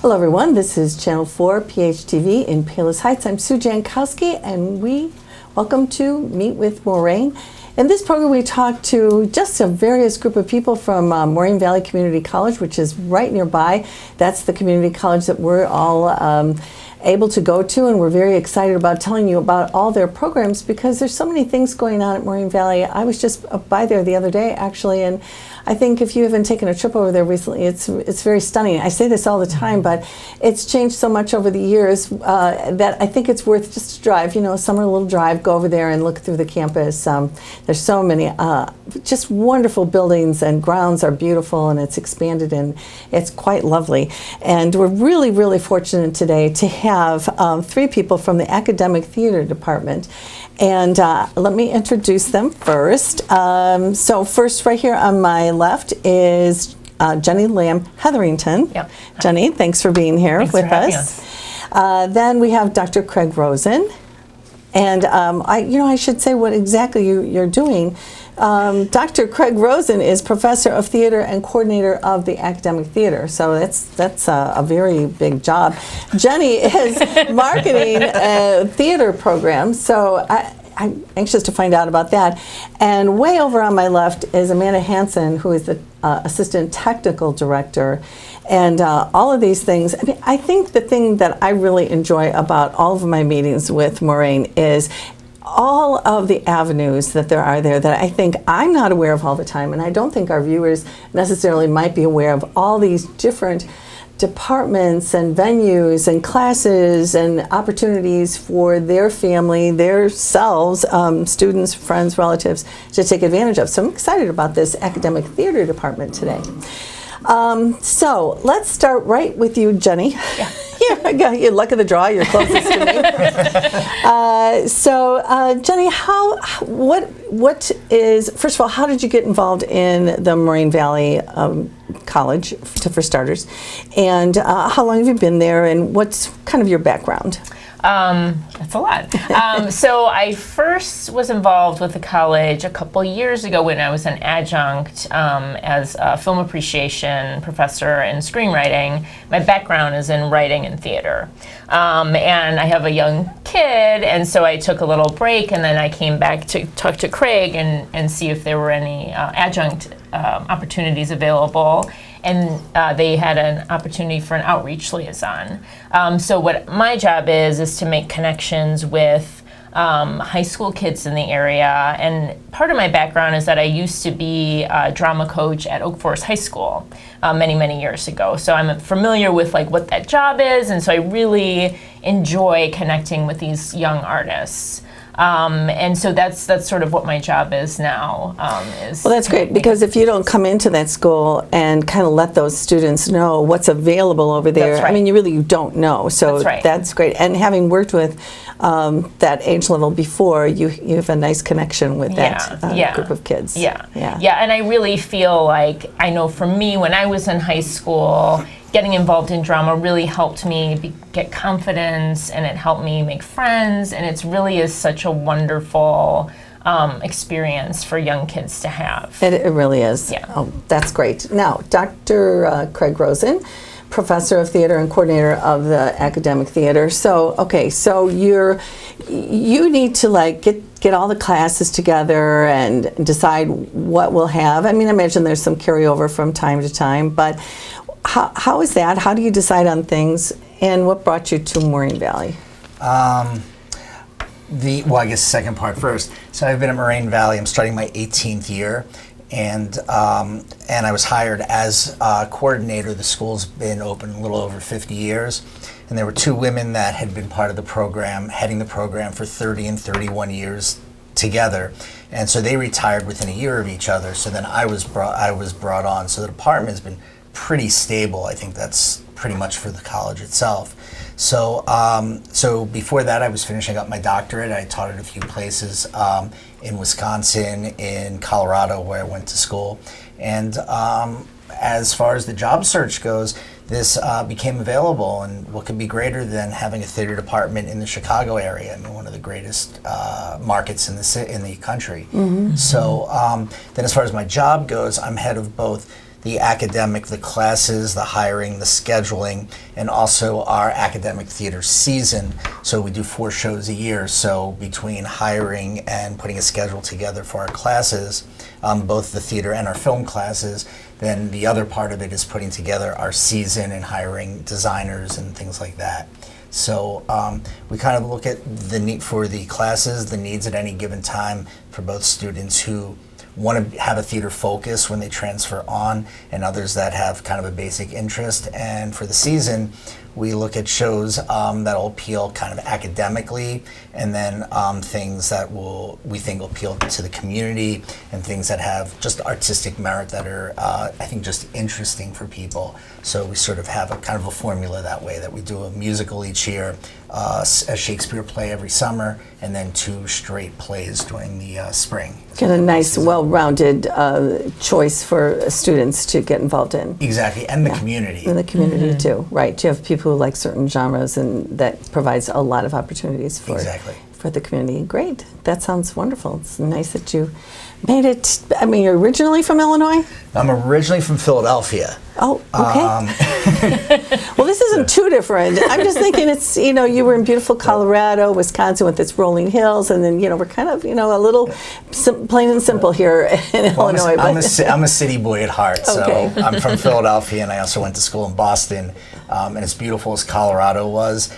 Hello everyone, this is Channel 4 PHTV in Palos Heights. I'm Sue Jankowski and we welcome to Meet with Moraine. In this program we talk to just a various group of people from Moraine Valley Community College, which is right nearby. That's the community college that we're all able to go to, and we're very excited about telling you about all their programs because there's so many things going on at Moraine Valley. I was just by there the other day actually, and I think if you haven't taken a trip over there recently, it's very stunning. I say this all the time, but it's changed so much over the years that I think it's worth just a drive, you know, a summer little drive, go over there and look through the campus. There's so many just wonderful buildings, and grounds are beautiful, and it's expanded and it's quite lovely. And we're really, really fortunate today to have three people from the Academic Theater Department. And let me introduce them first. So first, right here on my left is Jenny Lamb Hetherington. Yep. Jenny, thanks for being here Thanks with for having us. Then we have Dr. Craig Rosen. And I should say what exactly you're doing. Dr. Craig Rosen is Professor of Theater and Coordinator of the Academic Theater, so that's a very big job. Jenny is marketing theater programs, so I'm anxious to find out about that. And way over on my left is Amanda Hansen, who is the Assistant Technical Director. And all of these things, I mean, I think the thing that I really enjoy about all of my meetings with Moraine is all of the avenues that there are there that I think I'm not aware of all the time, and I don't think our viewers necessarily might be aware of all these different departments and venues and classes and opportunities for their family, their selves, students, friends, relatives to take advantage of. So I'm excited about this Academic Theater Department today. So let's start right with you, Jenny. Yeah. You're luck of the draw, you're closest to me. Jenny, first of all, how did you get involved in the Moraine Valley College, for starters? And how long have you been there, and what's kind of your background? That's a lot. So I first was involved with the college a couple years ago when I was an adjunct as a film appreciation professor in screenwriting. My background is in writing and theater. And I have a young kid, and so I took a little break, and then I came back to talk to Craig and see if there were any adjunct opportunities available. And they had an opportunity for an outreach liaison. So what my job is to make connections with high school kids in the area. And part of my background is that I used to be a drama coach at Oak Forest High School many, many years ago. So I'm familiar with like what that job is, and so I really enjoy connecting with these young artists. And so that's sort of what my job is now. Well, that's great, because if you don't come into that school and kind of let those students know what's available over there, That's right. I mean, you don't know. So That's right. That's great. And having worked with that age level before, you have a nice connection with that group of kids. Yeah, and I really feel like, I know for me, when I was in high school, getting involved in drama really helped me get confidence, and it helped me make friends, and it really is such a wonderful experience for young kids to have. It really is. Yeah. Oh, that's great. Now, Dr. Craig Rosen, Professor of Theater and Coordinator of the Academic Theater. So, okay, so you need to like get all the classes together and decide what we'll have. I mean, I imagine there's some carryover from time to time, but how is that? How do you decide on things, and what brought you to Moraine Valley? I guess the second part first. So I've been at Moraine Valley. I'm starting my 18th year, and I was hired as coordinator. The school's been open a little over 50 years, and there were two women that had been part of the program, heading the program for 30 and 31 years together, and so they retired within a year of each other. So then I was brought on. So the department has been pretty stable. I think that's pretty much for the college itself. So so before that, I was finishing up my doctorate. I taught at a few places in Wisconsin, in Colorado, where I went to school. And as far as the job search goes, this became available, and what could be greater than having a theater department in the Chicago area? I mean, one of the greatest markets in the country. Mm-hmm. So then as far as my job goes, I'm head of both the academic, the classes, the hiring, the scheduling, and also our academic theater season. So we do 4 shows a year. So between hiring and putting a schedule together for our classes, both the theater and our film classes, then the other part of it is putting together our season and hiring designers and things like that. So we kind of look at the need for the classes, the needs at any given time for both students who want to have a theater focus when they transfer on, and others that have kind of a basic interest. And for the season, we look at shows that'll appeal kind of academically, and then things that we think will appeal to the community, and things that have just artistic merit that are, I think, just interesting for people. So we sort of have a kind of a formula that way, that we do a musical each year, a Shakespeare play every summer, and then 2 straight plays during the spring. Get a nice, well-rounded choice for students to get involved in. Exactly, and the community. In the community too, right? You have people who like certain genres, and that provides a lot of opportunities for for the community. Great, that sounds wonderful. It's nice that you made it. I mean, you're originally from Illinois? I'm originally from Philadelphia. Oh, okay. Well, this isn't too different. I'm just thinking it's, you were in beautiful Colorado, Wisconsin with its rolling hills, and then, we're kind of, a little plain and simple here in Illinois. I'm a city boy at heart, Okay. so I'm from Philadelphia, and I also went to school in Boston. And as beautiful as Colorado was,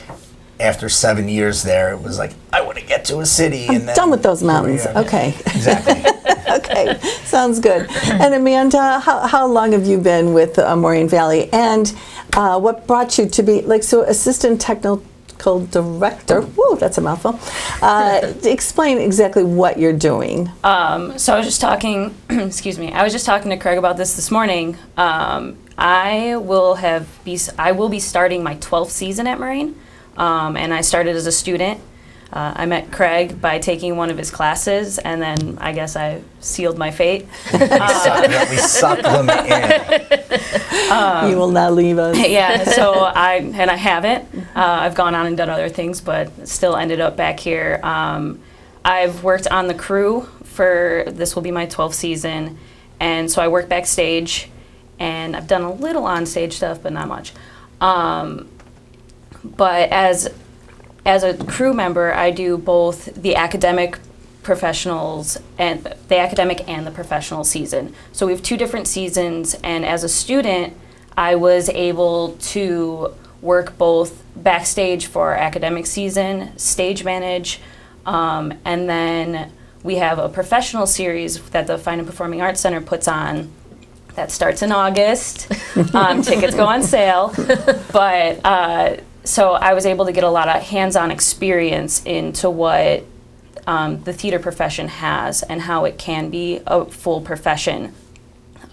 after 7 years there, it was like, I want to get to a city. I'm done with those mountains. Okay. Exactly. Okay, sounds good. And Amanda, how long have you been with Moraine Valley, and what brought you to be assistant technical director? Whoa, that's a mouthful. Explain exactly what you're doing. So I was just talking. Excuse me. I was just talking to Craig about this morning. I will be starting my 12th season at Moraine, and I started as a student. I met Craig by taking one of his classes, and then I guess I sealed my fate. We sucked them in. You will not leave us. Yeah, so I haven't. I've gone on and done other things, but still ended up back here. I've worked on the crew for, this will be my 12th season, and so I work backstage, and I've done a little on-stage stuff, but not much. But as a crew member, I do both the academic professionals and the professional season. So we have 2 different seasons, and as a student, I was able to work both backstage for our academic season, stage manage, and then we have a professional series that the Fine and Performing Arts Center puts on that starts in August. Tickets go on sale, but so I was able to get a lot of hands-on experience into what the theater profession has and how it can be a full profession.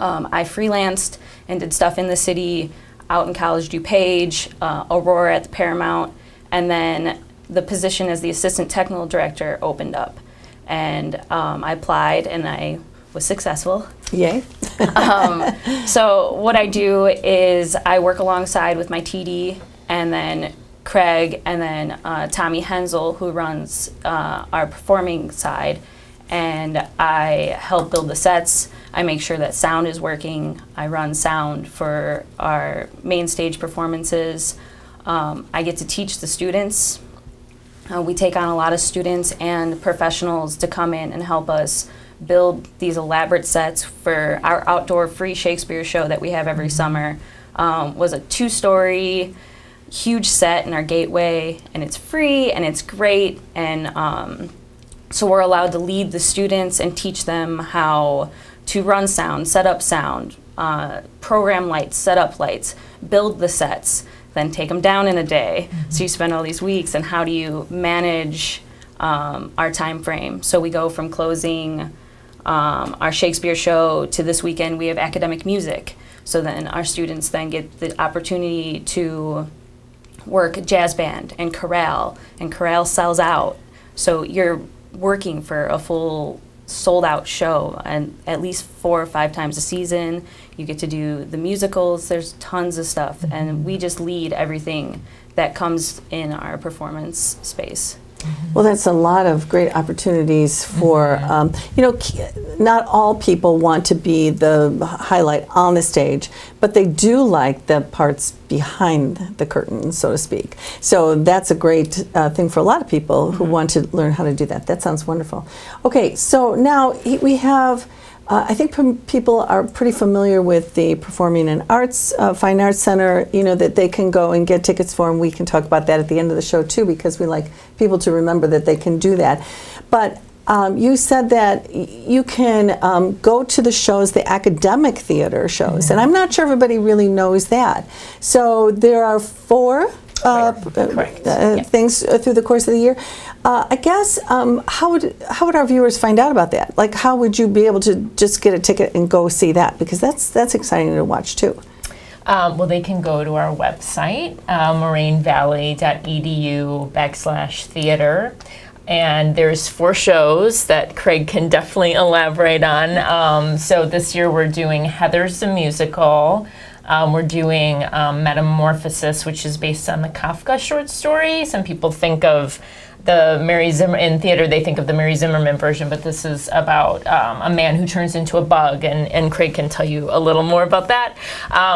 I freelanced and did stuff in the city, out in College DuPage, Aurora at the Paramount, and then the position as the assistant technical director opened up. And I applied, and I was successful. Yay. So what I do is I work alongside with my TD, and then Craig, and then Tommy Hensel, who runs our performing side, and I help build the sets. I make sure that sound is working. I run sound for our main stage performances. I get to teach the students. We take on a lot of students and professionals to come in and help us build these elaborate sets for our outdoor free Shakespeare show that we have every summer. Was a 2-story huge set in our gateway, and it's free and it's great, and so we're allowed to lead the students and teach them how to run sound, set up sound, program lights, set up lights, build the sets, then take them down in a day. So you spend all these weeks, and how do you manage our time frame? So we go from closing our Shakespeare show to this weekend we have academic music. So then our students then get the opportunity to work jazz band and chorale sells out. So you're working for a full sold out show, and at least 4 or 5 times a season. You get to do the musicals, there's tons of stuff, and we just lead everything that comes in our performance space. Well, that's a lot of great opportunities for, not all people want to be the highlight on the stage, but they do like the parts behind the curtain, so to speak. So that's a great thing for a lot of people who want to learn how to do that. That sounds wonderful. Okay, so now we have, I think people are pretty familiar with the Performing and Arts, Fine Arts Center, that they can go and get tickets for, and we can talk about that at the end of the show too, because we like people to remember that they can do that. But you said that you can go to the shows, the academic theater shows, and I'm not sure everybody really knows that. So there are 4 things through the course of the year. I guess how would our viewers find out about that? Like, how would you be able to just get a ticket and go see that? Because that's exciting to watch too. Well, they can go to our website, morainevalley.edu/theater. And there's 4 shows that Craig can definitely elaborate on. So this year we're doing Heather's the Musical. We're doing Metamorphosis, which is based on the Kafka short story. Some people think of the Mary Zimmer, in theater they think of the Mary Zimmerman version, but this is about a man who turns into a bug, and Craig can tell you a little more about that.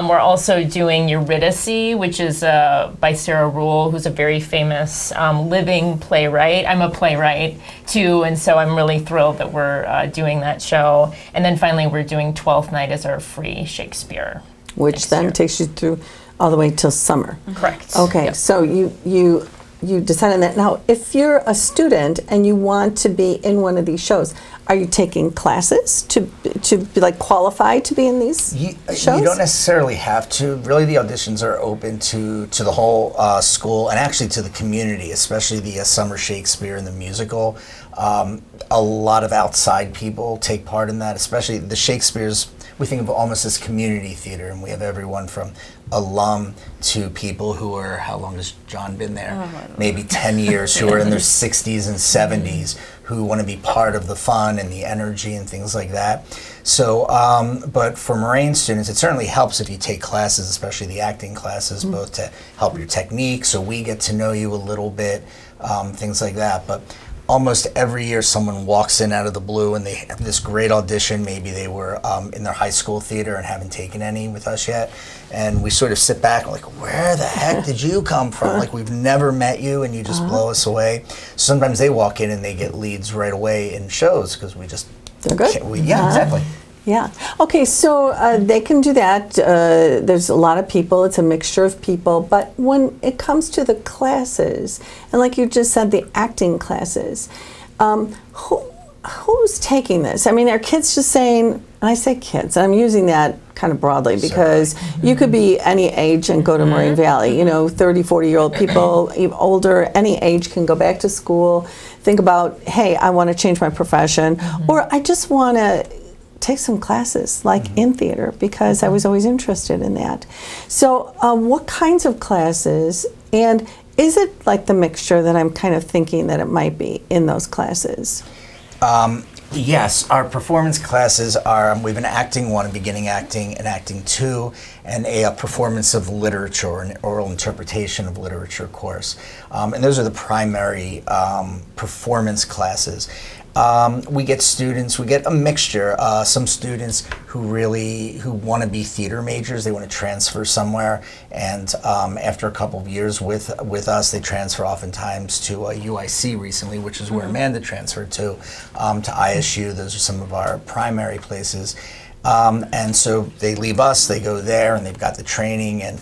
We're also doing Eurydice, which is by Sarah Rule, who's a very famous living playwright. I'm a playwright too, and so I'm really thrilled that we're doing that show. And then finally we're doing Twelfth Night as our free Shakespeare. Which then takes you through all the way till summer. Correct. Okay, Yep. so you decide on that. Now, if you're a student and you want to be in one of these shows, are you taking classes to be like qualified to be in these shows? You don't necessarily have to. Really, the auditions are open to the whole school and actually to the community, especially the summer Shakespeare and the musical. A lot of outside people take part in that, especially the Shakespeare's. We think of almost as community theater, and we have everyone from alum to people who are, how long has John been there? Maybe 10 years, who are in their 60s and 70s, who want to be part of the fun and the energy and things like that. So, but for Moraine students, it certainly helps if you take classes, especially the acting classes, both to help your technique, so we get to know you a little bit, things like that. But almost every year someone walks in out of the blue and they have this great audition. Maybe they were in their high school theater and haven't taken any with us yet. And we sort of sit back and like, where the heck did you come from? Like, we've never met you and you just blow us away. Sometimes they walk in and they get leads right away in shows because we just... They're good? Yeah, exactly. Yeah. Okay, so they can do that. There's a lot of people. It's a mixture of people. But when it comes to the classes, and like you just said, the acting classes, who's taking this? I mean, are kids just saying, and I say kids, I'm using that kind of broadly because you could be any age and go to Moraine Valley. 30, 40-year-old people, even older, any age can go back to school, think about, hey, I want to change my profession, or I just want to take some classes like in theater because I was always interested in that. So what kinds of classes, and is it like the mixture that I'm kind of thinking that it might be in those classes? Yes, our performance classes are, we have an acting 1, a beginning acting, an acting 2, and a performance of literature, an oral interpretation of literature course. And those are the primary performance classes. We get students, we get a mixture, some students who want to be theater majors, they want to transfer somewhere, and after a couple of years with us, they transfer oftentimes to UIC recently, which is where Amanda transferred to ISU. Those are some of our primary places. And so they leave us, they go there, and they've got the training, and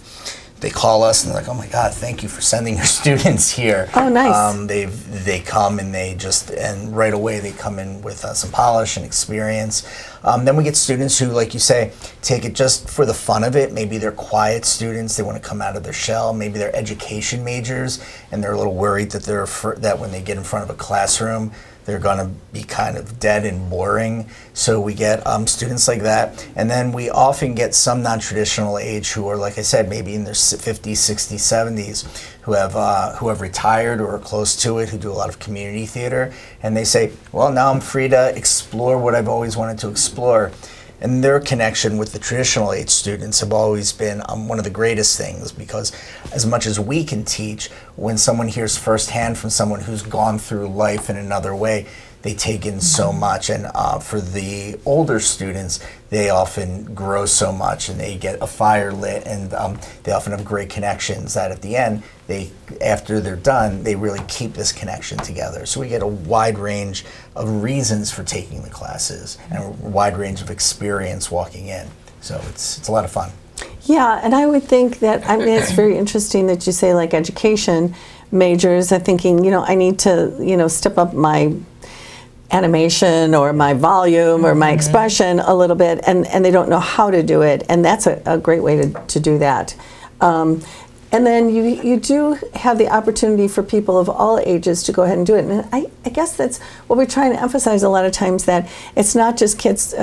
they call us and they're like, oh my God, thank you for sending your students here. Oh, nice. They come and and right away they come in with some polish and experience. Then we get students who, like you say, take it just for the fun of it. Maybe they're quiet students, they want to come out of their shell. Maybe they're education majors and they're a little worried that that when they get in front of a classroom, they're going to be kind of dead and boring. So we get students like that. And then we often get some non-traditional age who are, like I said, maybe in their 50s, 60s, 70s, who have retired or are close to it, who do a lot of community theater. And they say, well, now I'm free to explore what I've always wanted to explore. And their connection with the traditional age students have always been one of the greatest things, because as much as we can teach, when someone hears firsthand from someone who's gone through life in another way, they take in so much. And for the older students, they often grow so much and they get a fire lit, and they often have great connections that at the end, after they're done, they really keep this connection together. So we get a wide range of reasons for taking the classes and a wide range of experience walking in. So it's a lot of fun. Yeah, and I would think that, I mean, it's very interesting that you say like education majors are thinking, I need to, step up my animation or my volume or my expression a little bit, and they don't know how to do it, and that's a great way to do that. And then you do have the opportunity for people of all ages to go ahead and do it. And I guess that's what we're trying to emphasize a lot of times, that it's not just kids,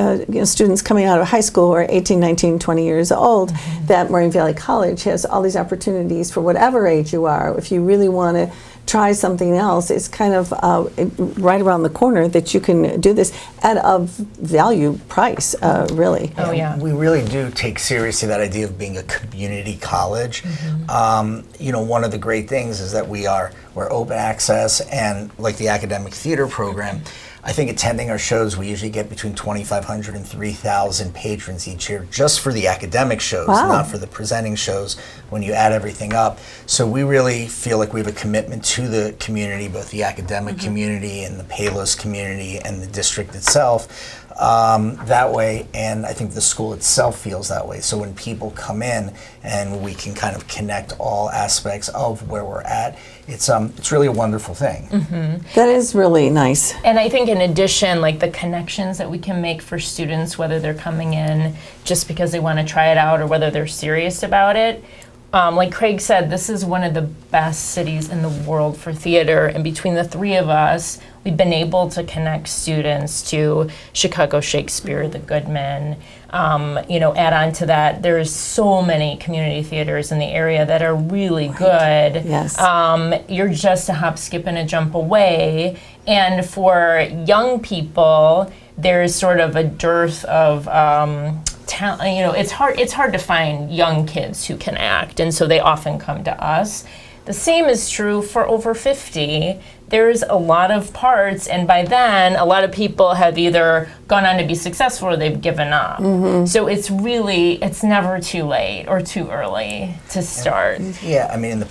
students coming out of high school who are 18, 19, 20 years old, that Moraine Valley College has all these opportunities for whatever age you are. If you really want to try something else, it's kind of right around the corner that you can do this at a value price, really. Oh, yeah. We really do take seriously that idea of being a community college. One of the great things is that we're open access, and like the academic theater program, I think attending our shows, we usually get between 2,500 and 3,000 patrons each year just for the academic shows, not for the presenting shows when you add everything up. So we really feel like we have a commitment to the community, both the academic community and the Palos community and the district itself. That way, and I think the school itself feels that way. So when people come in and we can kind of connect all aspects of where we're at, it's really a wonderful thing. That is really nice. And I think in addition, like the connections that we can make for students, whether they're coming in just because they want to try it out or whether they're serious about it, like Craig said, this is one of the best cities in the world for theater, and between the three of us, we've been able to connect students to Chicago Shakespeare, the Goodman. Add on to that, there's so many community theaters in the area that are really good. Yes. You're just a hop, skip, and a jump away. And for young people, there's sort of a dearth of talent. It's hard to find young kids who can act, and so they often come to us. The same is true for over 50. There's a lot of parts, and by then, a lot of people have either gone on to be successful or they've given up. So it's never too late or too early to start. Yeah, I mean, in the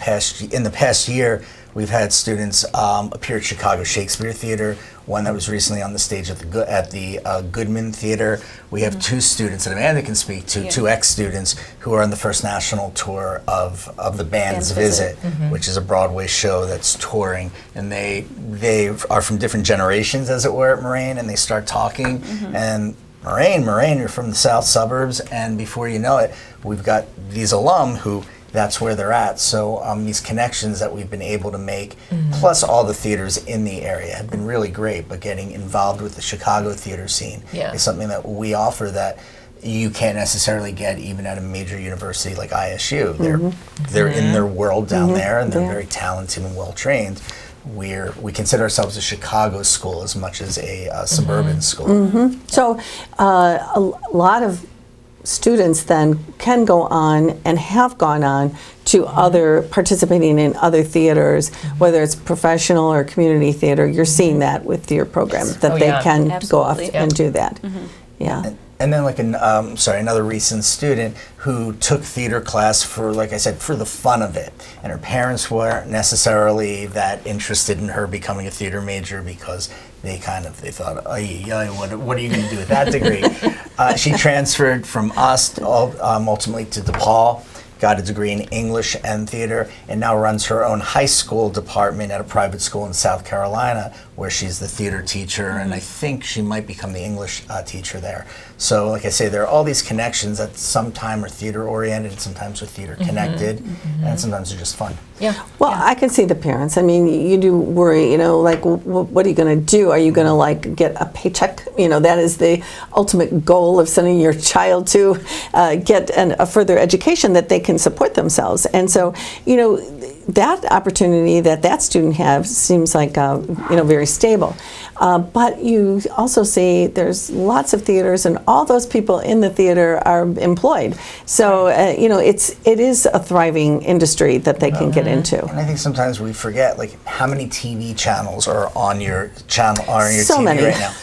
past year, we've had students appear at Chicago Shakespeare Theater. One that was recently on the stage at the Goodman Theater. We have two students that Amanda can speak to, two ex-students who are on the first national tour of the Band's Visit, which is a Broadway show that's touring, and they are from different generations, as it were, at Moraine, and they start talking, and Moraine, you're from the south suburbs, and before you know it, we've got these alum who that's where they're at. So these connections that we've been able to make, plus all the theaters in the area, have been really great. But getting involved with the Chicago theater scene is something that we offer that you can't necessarily get even at a major university like ISU. They're in their world down there, and they're very talented and well trained. We consider ourselves a Chicago school as much as a suburban school. So a lot of students then can go on and have gone on to participating in other theaters, whether it's professional or community theater. You're seeing that with your program, that they can go off and do that. Yeah. And then like another recent student who took theater class for, like I said, for the fun of it. And her parents weren't necessarily that interested in her becoming a theater major because they thought, what are you going to do with that degree? She transferred from us ultimately to DePaul, got a degree in English and theater, and now runs her own high school department at a private school in South Carolina, where she's the theater teacher, and I think she might become the English teacher there. So, like I say, there are all these connections that sometimes are theater-oriented, sometimes are theater-connected, and sometimes they're just fun. Yeah. Well, I can see the parents. I mean, you do worry, like, what are you going to do? Are you going to, like, get a paycheck? That is the ultimate goal of sending your child to get a further education, that they can support themselves. And so, that opportunity that student has seems like very stable. But you also see there's lots of theaters, and all those people in the theater are employed. So it is a thriving industry that they can get into. And I think sometimes we forget, like, how many TV channels are on your channel, are on your So TV many. right now.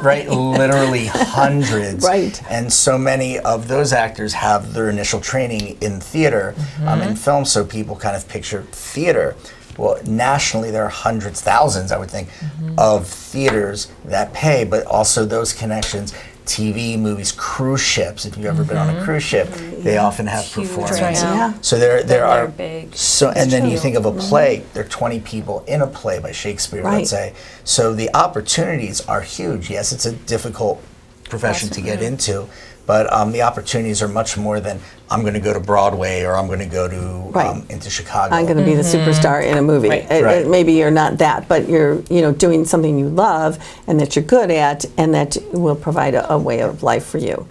Right, literally hundreds. Right. And so many of those actors have their initial training in theater, in film, so people kind of picture theater. Well, nationally, there are hundreds, thousands, I would think, of theaters that pay, but also those connections. TV, movies, cruise ships. If you've ever been on a cruise ship, they often have Huge performance. right now. Yeah. So there are big. so, and then you true. think of a play. There are 20 people in a play by Shakespeare, Right. let's say. So the opportunities are huge. Yes, it's a difficult profession to get into, but the opportunities are much more than I'm going to go to Broadway or I'm going to go to Right. into Chicago. I'm going to be the superstar in a movie. Right. Right. Maybe you're not that, but you're doing something you love and that you're good at, and that will provide a way of life for you.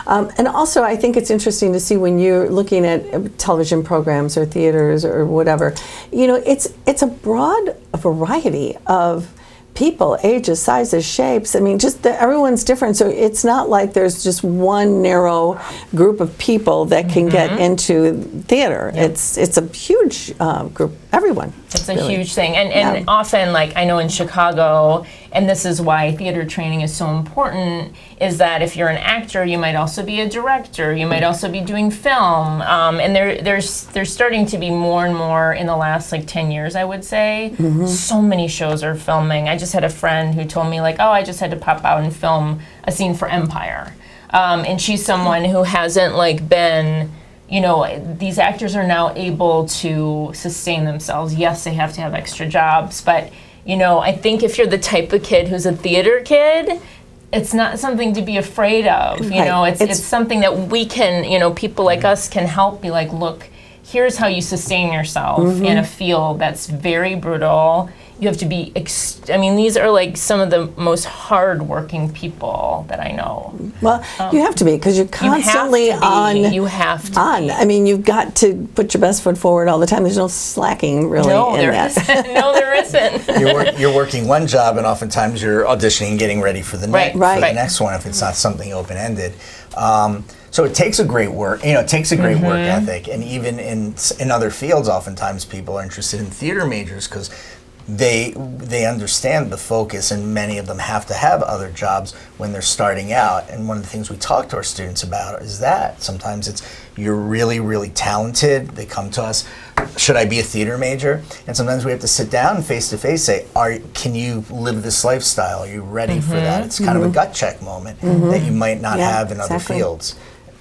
And also, I think it's interesting to see when you're looking at television programs or theaters or whatever. It's a broad variety of people, ages, sizes, shapes. I mean, just everyone's different. So it's not like there's just one narrow group of people that can get into theater. It's a huge group. Everyone. It's a really. huge thing. And Yeah. often, like, I know in Chicago, and this is why theater training is so important, is that if you're an actor, you might also be a director, you might also be doing film. And there's starting to be more and more in the last, like, 10 years, I would say. So many shows are filming. I just had a friend who told me, like, oh, I just had to pop out and film a scene for Empire. And she's someone who hasn't, like, been... these actors are now able to sustain themselves. Yes, they have to have extra jobs, but, I think if you're the type of kid who's a theater kid, it's not something to be afraid of. Right. It's something that we can, people like us can help be like, look, here's how you sustain yourself in a field that's very brutal. You have to be, these are like some of the most hardworking people that I know. Well, you have to be, because you're constantly on. You have to on. be. I mean, you've got to put your best foot forward all the time. There's no slacking really No, in there that. isn't. No, there isn't. You're working one job, and oftentimes you're auditioning and getting ready for the Right. the next one if it's not something open-ended. So it takes a great work, it takes a great work ethic, and even in other fields, oftentimes people are interested in theater majors because they understand the focus, and many of them have to have other jobs when they're starting out. And one of the things we talk to our students about is that sometimes it's you're really, really talented. They come to us, should I be a theater major? And sometimes we have to sit down and face to face say, can you live this lifestyle? Are you ready for that? It's kind of a gut check moment that you might not Yeah, have in other exactly. fields.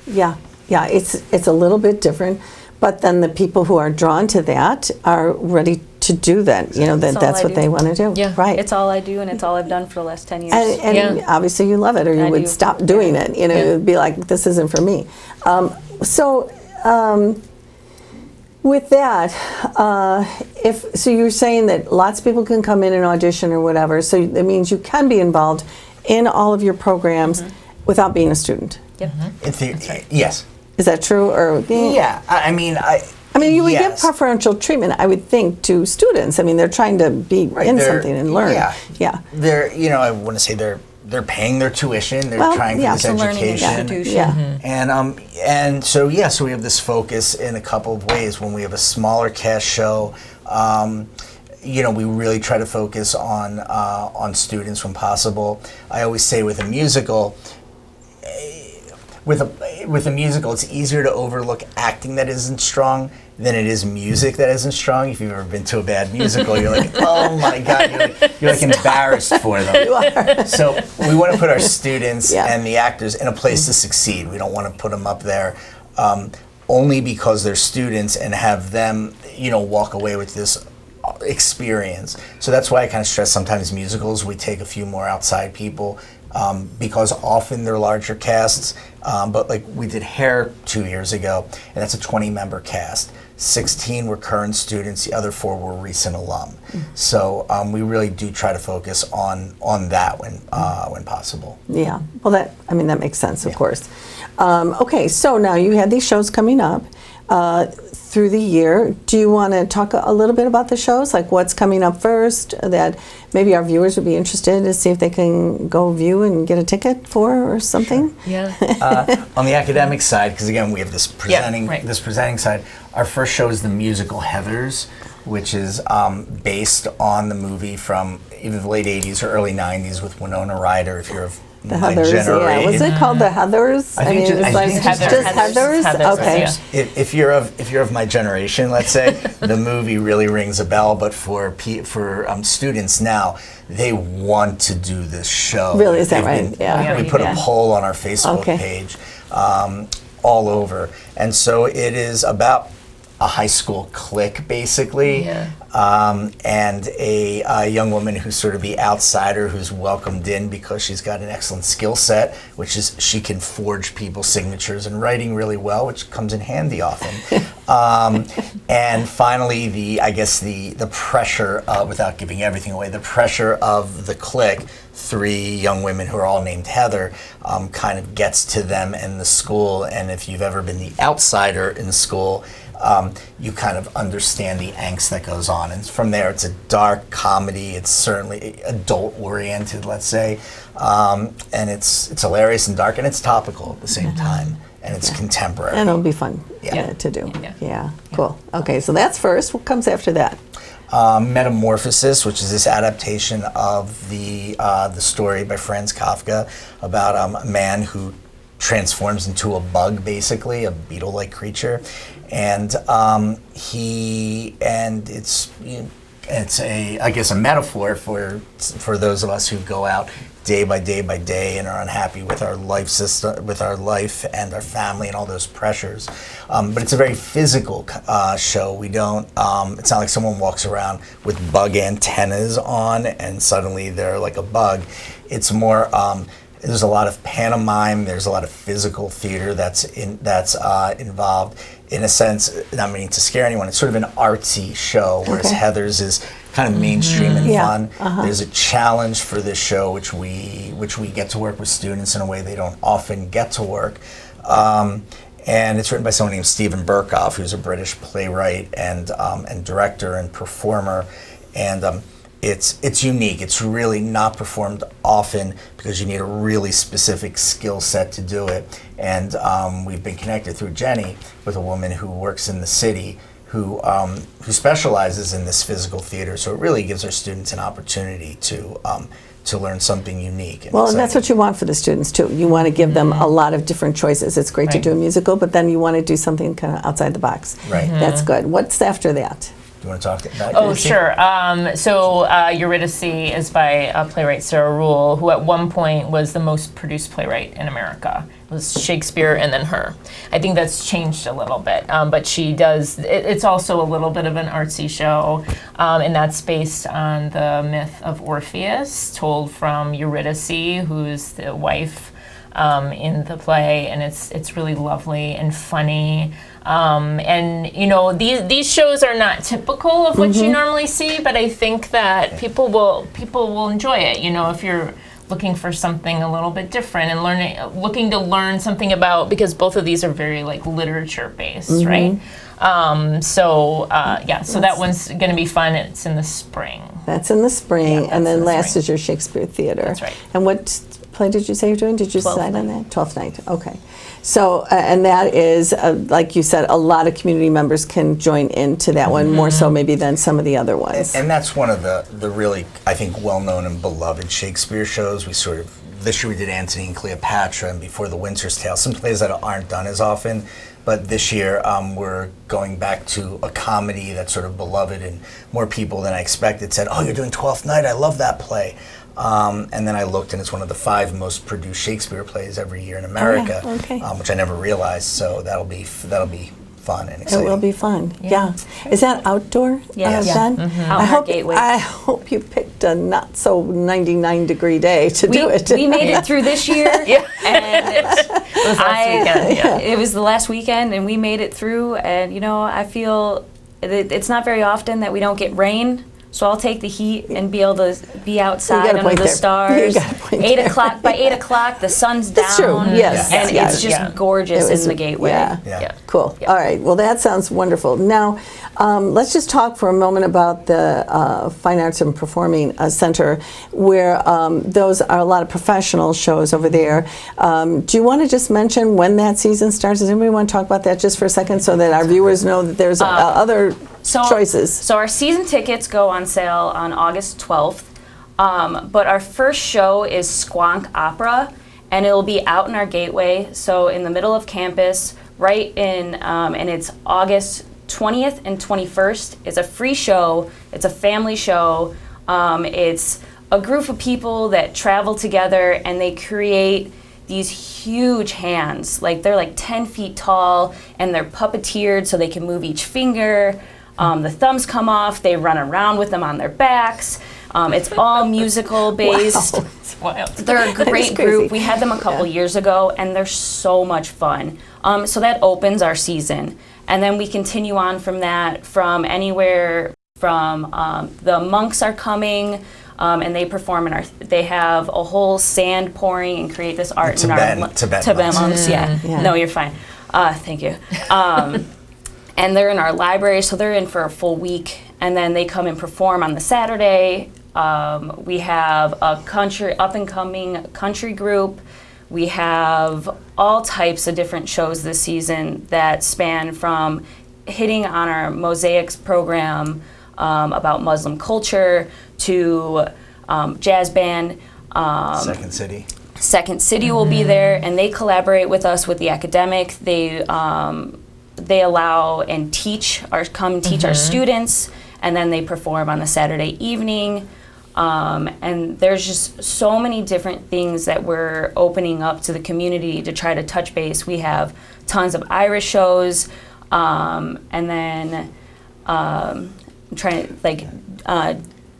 Yeah, it's a little bit different, but then the people who are drawn to that are ready to do that. That's all what I they do. want to do. Yeah. Right. It's all I do, and it's all I've done for the last 10 years. And Yeah. obviously you love it, or you I would do. stop doing it. It would be like, this isn't for me. With that, so you're saying that lots of people can come in and audition or whatever, so that means you can be involved in all of your programs without being a student. Yep. In theory, yes. Is that true? Or Yeah, I mean, you would give yes. preferential treatment, I would think, to students. I mean, they're trying to be in they're- something and learn. Yeah. They're, I want to say they're paying their tuition. They're Well, trying for yeah. this It's a learning education. institution. Yeah. And so we have this focus in a couple of ways. When we have a smaller cast show, we really try to focus on students when possible. I always say with a musical. With a musical, it's easier to overlook acting that isn't strong than it is music that isn't strong. If you've ever been to a bad musical, you're like, oh my God, you're like embarrassed for them. You are. So we want to put our students Yeah. and the actors in a place to succeed. We don't want to put them up there only because they're students and have them, walk away with this experience. So that's why I kind of stress sometimes musicals, we take a few more outside people because often they're larger casts. But like we did Hair 2 years ago, and that's a 20-member cast. 16 were current students, the other 4 were recent alum. So we really do try to focus on that when possible. Yeah. Well, that makes sense, of course. Okay, so now you had these shows coming up. through the year. Do you want to talk a little bit about the shows, like what's coming up first that maybe our viewers would be interested to see if they can go view and get a ticket for or something? Yeah. On the academic side, because again we have this presenting right. this presenting side. Our first show is the musical Heathers, which is based on the movie from either the late '80s or early '90s with Winona Ryder. If you're of The my Heathers, yeah. generation, Was it called the Heathers? I think it was like just Heathers. Heathers, Okay. yeah. if you're of my generation, let's say, the movie really rings a bell. But for students now, they want to do this show. Really, is that They've right? been- Yeah. We put Yeah. a poll on our Facebook Okay. page, all over, and so it is about a high school clique, basically, and a young woman who's sort of the outsider who's welcomed in because she's got an excellent skill set, which is she can forge people's signatures and writing really well, which comes in handy often. And finally, the pressure, without giving everything away, the pressure of the clique, 3 young women who are all named Heather, kind of gets to them in the school. And if you've ever been the outsider in school, you kind of understand the angst that goes on. And from there, it's a dark comedy. It's certainly adult-oriented, let's say. And it's hilarious and dark, and it's topical at the same time. And it's contemporary. And it'll be fun Yeah. to do. Yeah. Yeah, cool. Okay, so that's first. What comes after that? Metamorphosis, which is this adaptation of the story by Franz Kafka about a man who transforms into a bug, basically a beetle-like creature, and it's a metaphor for those of us who go out day by day and are unhappy with our life system, with our life and our family and all those pressures. But it's a very physical show. We don't. It's not like someone walks around with bug antennas on and suddenly they're like a bug. It's more. There's a lot of pantomime. There's a lot of physical theater that's involved. In a sense, not meaning to scare anyone, it's sort of an artsy show, whereas Okay. Heathers is kind of mainstream and Yeah. fun. Uh-huh. There's a challenge for this show, which we get to work with students in a way they don't often get to work. And it's written by someone named Stephen Burkoff, who's a British playwright and director and performer. And it's unique. It's really not performed often because you need a really specific skill set to do it. And we've been connected through Jenny with a woman who works in the city who specializes in this physical theater. So it really gives our students an opportunity to learn something unique. Well, and that's what you want for the students too. You want to give them a lot of different choices. It's great to Right. do a musical, but then you want to do something kind of outside the box. Right. That's good. What's after that? Do you want to talk about Oh, Eurydice? sure. So Eurydice is by playwright Sarah Rule, who at one point was the most produced playwright in America. It was Shakespeare and then her. I think that's changed a little bit, but she does. It's also a little bit of an artsy show, and that's based on the myth of Orpheus, told from Eurydice, who's the wife in the play, and it's really lovely and funny. And you know, these shows are not typical of what you normally see, but I think that people will enjoy it. You know, if you're looking for something a little bit different and looking to learn something about, because both of these are very like literature based, right? So that one's going to be fun. It's in the spring. That's in the spring, Yeah, and that's then in the last spring. is your Shakespeare Theater. That's right. And what play did you say you're doing? Did you Twelfth decide on Night. that? 12th Night. Okay. So, and that is, like you said, a lot of community members can join into that one, more so maybe than some of the other ones. And that's one of the really, I think, well-known and beloved Shakespeare shows. This year we did Antony and Cleopatra, and before The Winter's Tale, some plays that aren't done as often. But this year we're going back to a comedy that's sort of beloved, and more people than I expected said, "Oh, you're doing Twelfth Night? I love that play." And then I looked, and it's one of the 5 most produced Shakespeare plays every year in America, okay. Which I never realized. So that'll be fun and It exciting. will be fun. Yeah. Is that outdoor, Yes. Yeah. Jen? Out I in our hope, gateway. I hope you picked a not so 99-degree day to do it. We made it through this year. Yeah. And It was last weekend. Yeah. it was the last weekend, and we made it through. And you know, I feel it's not very often that we don't get rain, So I'll take the heat and be able to be outside got a under point the there. stars. You got a point 8 there. o'clock, by 8 o'clock, the sun's That's down. true. Yes. And Yes. it's just Yeah. gorgeous It was- in the gateway. Yeah. Yeah. Cool. Yeah. All right. Well, that sounds wonderful. Now, let's just talk for a moment about the Fine Arts and Performing Center, where those are a lot of professional shows over there. Do you want to just mention when that season starts? Does anybody want to talk about that just for a second so that our viewers know that there's other choices? So our season tickets go on sale on August 12th, but our first show is Squonk Opera, and it'll be out in our gateway, so in the middle of campus, right in, and it's August 20th and 21st. It's a free show. It's a family show. It's a group of people that travel together, and they create these huge hands. Like, they're like 10 feet tall, and they're puppeteered so they can move each finger. The thumbs come off. They run around with them on their backs. It's all musical based. Wow. It's wild. They're a great crazy. group. We had them a couple years ago, and they're so much fun. So that opens our season. And then we continue on from that, from anywhere from the monks are coming, and they perform in our, they have a whole sand pouring and create this art in our Tibetan monks. monks. Yeah. Yeah. No, you're fine. Thank you. And they're in our library, so they're in for a full week, and then they come and perform on the Saturday. We have a up and coming country group. We have all types of different shows this season that span from hitting on our Mosaics program about Muslim culture to jazz band. Second City. Second City will be there, and they collaborate with us with the academic. They allow and teach our students, and then they perform on the Saturday evening. And there's just so many different things that we're opening up to the community to try to touch base. We have tons of Irish shows, and then I'm trying to, like,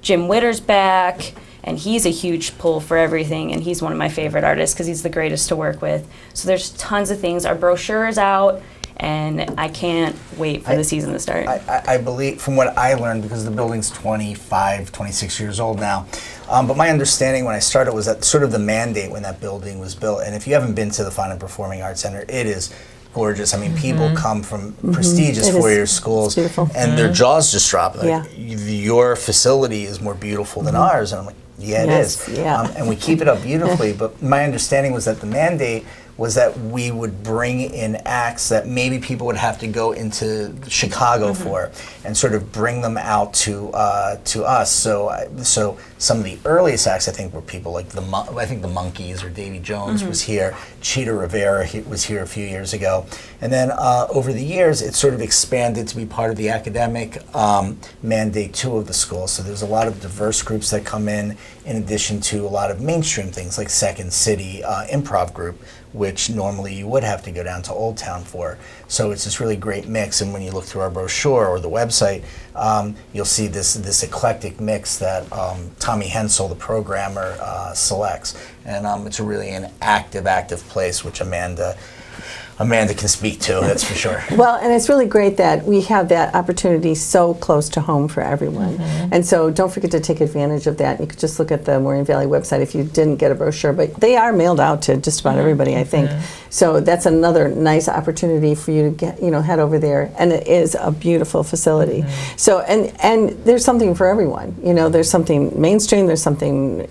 Jim Witter's back, and he's a huge pull for everything, and he's one of my favorite artists because he's the greatest to work with. So there's tons of things. Our brochure is out, and I can't wait for the season to start. I believe, from what I learned, because the building's 25, 26 years old now, but my understanding when I started was that sort of the mandate when that building was built, and if you haven't been to the Fine and Performing Arts Center, it is gorgeous. I mean, people come from prestigious It is. four-year schools, It's beautiful. and their jaws just drop. Like, Yeah. your facility is more beautiful than ours. And I'm like, yeah, it Yes, is. yeah. And we keep it up beautifully, but my understanding was that the mandate was that we would bring in acts that maybe people would have to go into Chicago for, and sort of bring them out to us. So some of the earliest acts, I think, were people like the Monkees, or Davy Jones was here. Cheetah Rivera was here a few years ago, and then over the years, it sort of expanded to be part of the academic mandate too of the school. So there's a lot of diverse groups that come in addition to a lot of mainstream things like Second City Improv Group, which normally you would have to go down to Old Town for. So it's this really great mix, and when you look through our brochure or the website, you'll see this eclectic mix that Tommy Hensel, the programmer, selects. And it's really an active place, which Amanda can speak to, that's for sure. Well, and it's really great that we have that opportunity so close to home for everyone. And so don't forget to take advantage of that. You could just look at the Moraine Valley website if you didn't get a brochure, but they are mailed out to just about everybody, I think. So that's another nice opportunity for you to get, head over there. And it is a beautiful facility. So, and there's something for everyone. There's something mainstream, there's something,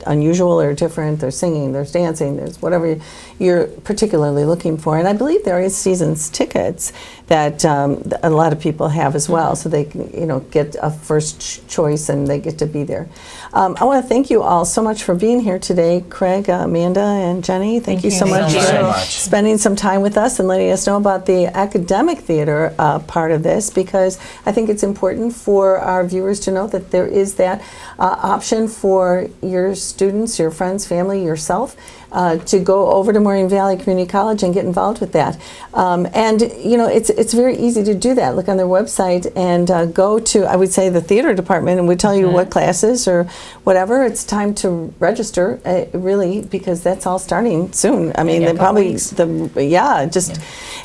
unusual or different. There's singing, there's dancing, there's whatever you're particularly looking for. And I believe there is seasons tickets that a lot of people have as well, so they can get a first choice and they get to be there. I want to thank you all so much for being here today, Craig, Amanda, and Jenny. Thank you so much for spending some time with us and letting us know about the academic theater part of this, because I think it's important for our viewers to know that there is that option for your students, your friends, family, yourself, to go over to Moraine Valley Community College and get involved involved with that. And you know, it's very easy to do that. Look on their website and go to, I would say, the theater department, and we tell you what classes or whatever. It's time to register, really, because that's all starting soon. I mean, Yeah, they probably weeks.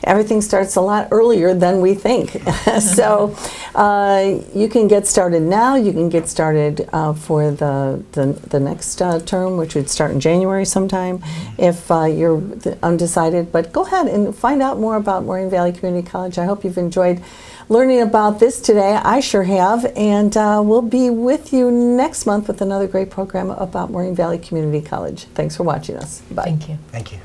everything starts a lot earlier than we think. So you can get started now. You can get started for the next term, which would start in January sometime, if you're undecided. But go ahead and find out more about Moraine Valley Community College. I hope you've enjoyed learning about this today. I sure have. And we'll be with you next month with another great program about Moraine Valley Community College. Thanks for watching us. Bye. Thank you. Thank you.